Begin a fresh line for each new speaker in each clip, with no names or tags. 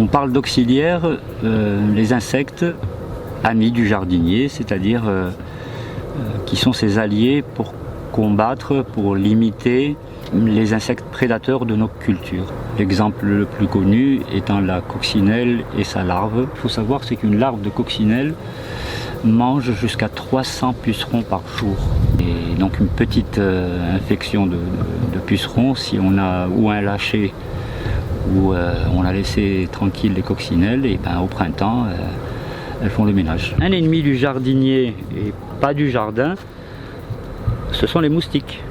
On parle d'auxiliaires, les insectes amis du jardinier, c'est-à-dire qui sont ses alliés pour combattre, pour limiter les insectes prédateurs de nos cultures. L'exemple le plus connu étant la coccinelle et sa larve. Il faut savoir c'est qu'une larve de coccinelle mange jusqu'à 300 pucerons par jour. Et donc une petite infection de pucerons, si on a ou un lâcher ou on a laissé tranquille les coccinelles, et ben au printemps elles font le ménage. Un ennemi du jardinier et pas du jardin, ce sont les moustiques.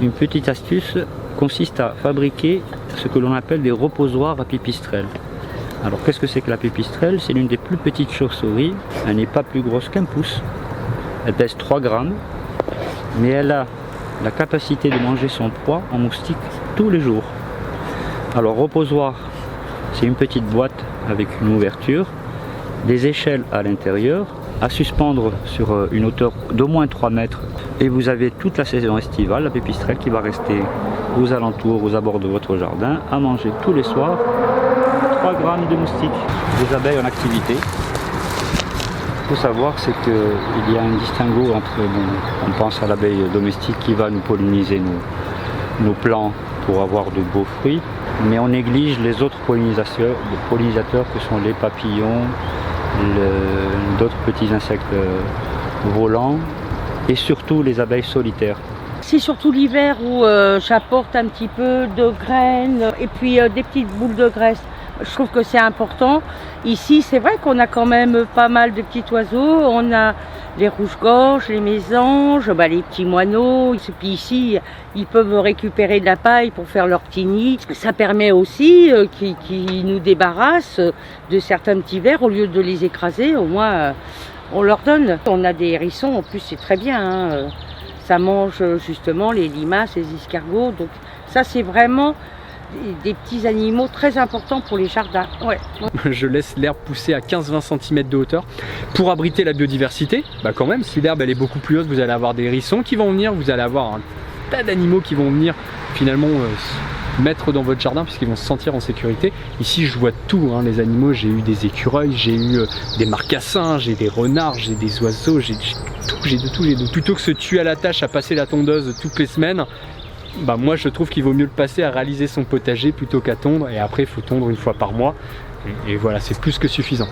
Une petite astuce consiste à fabriquer ce que l'on appelle des reposoirs à pipistrelles. Alors qu'est-ce que c'est que la pipistrelle? C'est l'une des plus petites chauves-souris. Elle n'est pas plus grosse qu'un pouce. Elle pèse 3 grammes, mais elle a la capacité de manger son proie en moustique tous les jours. Alors reposoir, c'est une petite boîte avec une ouverture, des échelles à l'intérieur, à suspendre sur une hauteur d'au moins 3 mètres. Et vous avez toute la saison estivale, la pipistrelle qui va rester aux alentours, aux abords de votre jardin, à manger tous les soirs 3 grammes de moustiques. Les abeilles en activité. Il faut savoir c'est qu'il y a un distinguo entre, on pense à l'abeille domestique qui va nous polliniser nos plants pour avoir de beaux fruits, mais on néglige les autres pollinisateurs que sont les papillons, d'autres petits insectes volants et surtout les abeilles solitaires.
C'est surtout l'hiver où j'apporte un petit peu de graines et puis des petites boules de graisse. Je trouve que c'est important. Ici, c'est vrai qu'on a quand même pas mal de petits oiseaux. On a les rouges-gorges, les mésanges, les petits moineaux. Et puis ici, ils peuvent récupérer de la paille pour faire leur petit nid. Ça permet aussi qu'ils nous débarrassent de certains petits vers. Au lieu de les écraser, au moins, on leur donne. On a des hérissons, en plus, c'est très bien. Hein. Ça mange justement les limaces, les escargots. Donc ça, c'est vraiment des petits animaux très importants pour les jardins. Ouais.
Je laisse l'herbe pousser à 15-20 cm de hauteur pour abriter la biodiversité. Quand même, si l'herbe elle est beaucoup plus haute, vous allez avoir des hérissons qui vont venir, vous allez avoir un tas d'animaux qui vont venir finalement mettre dans votre jardin puisqu'ils vont se sentir en sécurité. Ici je vois tout, hein, les animaux, j'ai eu des écureuils, j'ai eu des marcassins, j'ai des renards, j'ai des oiseaux, j'ai de tout. Plutôt que se tuer à la tâche à passer la tondeuse toutes les semaines, moi je trouve qu'il vaut mieux le passer à réaliser son potager plutôt qu'à tondre, et après il faut tondre une fois par mois et voilà, c'est plus que suffisant.